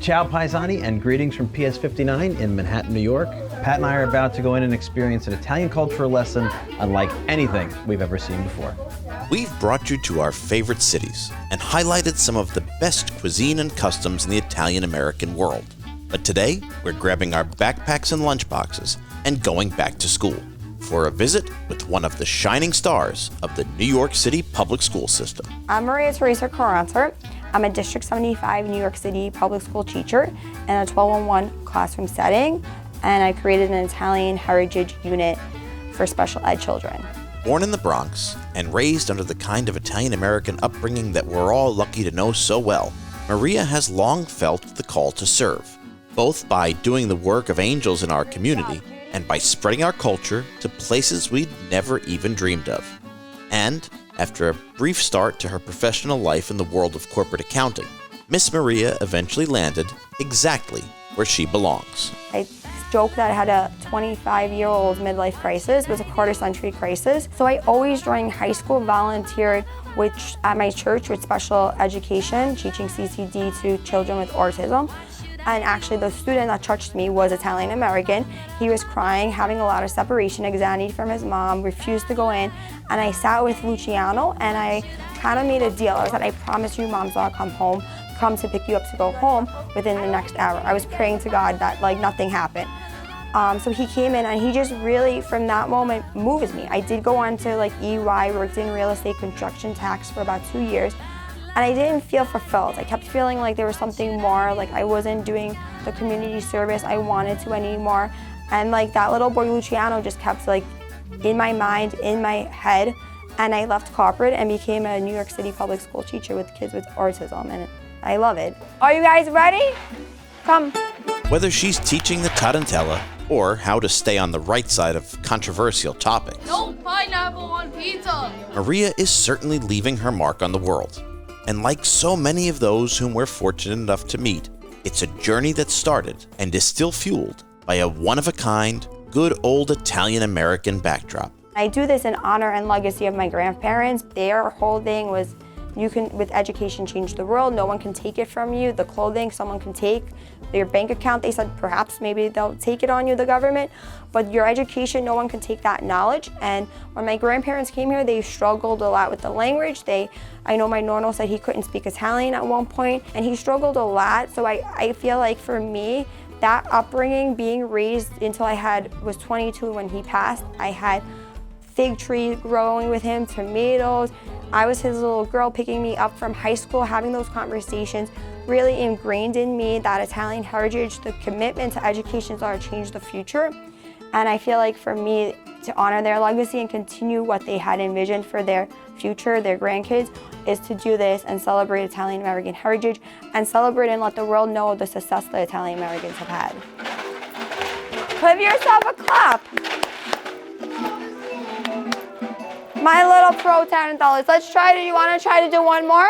Ciao Paisani and greetings from PS 59 in Manhattan, New York. Pat and I are about to go in and experience an Italian cultural lesson unlike anything we've ever seen before. We've brought you to our favorite cities and highlighted some of the best cuisine and customs in the Italian-American world. But today, we're grabbing our backpacks and lunchboxes and going back to school for a visit with one of the shining stars of the New York City public school system. I'm Teresa Quaranta. I'm a District 75 New York City public school teacher in a 12-on-1 classroom setting, and I created an Italian heritage unit for special ed children. Born in the Bronx and raised under the kind of Italian-American upbringing that we're all lucky to know so well, Maria has long felt the call to serve, both by doing the work of angels in our community and by spreading our culture to places we'd never even dreamed of. And after a brief start to her professional life in the world of corporate accounting, Miss Maria eventually landed exactly where she belongs. I joke that I had a 25-year-old midlife crisis. It was a quarter-century crisis. So I always, during high school, volunteered at my church with special education, teaching CCD to children with autism. And actually the student that touched me was Italian American. He was crying, having a lot of separation anxiety from his mom, refused to go in. And I sat with Luciano and I kind of made a deal. I said, I promise you, Mom's I'll come to pick you up to go home within the next hour. I was praying to God that nothing happened. So he came in and he just really, from that moment, moves me. I did go on to EY, worked in real estate construction tax for about 2 years. And I didn't feel fulfilled. I kept feeling like there was something more, like I wasn't doing the community service I wanted to anymore. And that little boy Luciano just kept in my mind, in my head. And I left corporate and became a New York City public school teacher with kids with autism, and I love it. Are you guys ready? Come. Whether she's teaching the tarantella or how to stay on the right side of controversial topics, No pineapple on pizza! Maria is certainly leaving her mark on the world. And like so many of those whom we're fortunate enough to meet, it's a journey that started and is still fueled by a one-of-a-kind, good old Italian-American backdrop. I do this in honor and legacy of my grandparents. Their whole thing was, you can, with education, change the world. No one can take it from you. The clothing, someone can take. Your bank account, they said perhaps maybe they'll take it on you, the government. But your education, no one can take that knowledge. And when my grandparents came here, they struggled a lot with the language. I know my nonno said he couldn't speak Italian at one point, and he struggled a lot. So I feel like for me, that upbringing, being raised until I was 22 when he passed, I had fig trees growing with him, tomatoes. I was his little girl picking me up from high school, having those conversations really ingrained in me, that Italian heritage, the commitment to education is going to change the future. And I feel like for me, to honor their legacy and continue what they had envisioned for their future, their grandkids, is to do this and celebrate Italian American heritage and celebrate and let the world know the success the Italian Americans have had. Give yourself a clap. My little pro tarantellas. Let's try it. You want to try to do one more?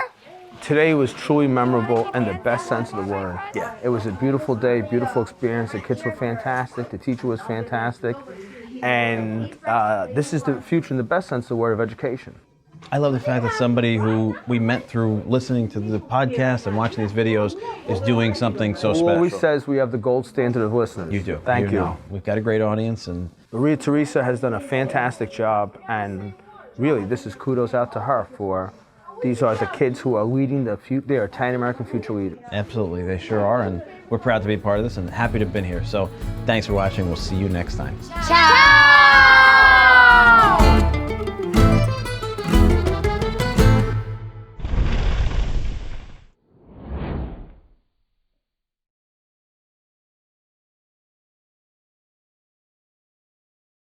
Today was truly memorable in the best sense of the word. Yeah. It was a beautiful day, beautiful experience. The kids were fantastic. The teacher was fantastic. And this is the future in the best sense of the word of education. I love the fact that somebody who we met through listening to the podcast and watching these videos is doing something so special. Who always says we have the gold standard of listeners. You do. Thank you. Know. We've got a great audience. And Maria Teresa has done a fantastic job, and really this is kudos out to her for these are the kids who are leading they're Italian-American future leaders. Absolutely, they sure are, and we're proud to be part of this and happy to have been here. So thanks for watching. We'll see you next time. Ciao.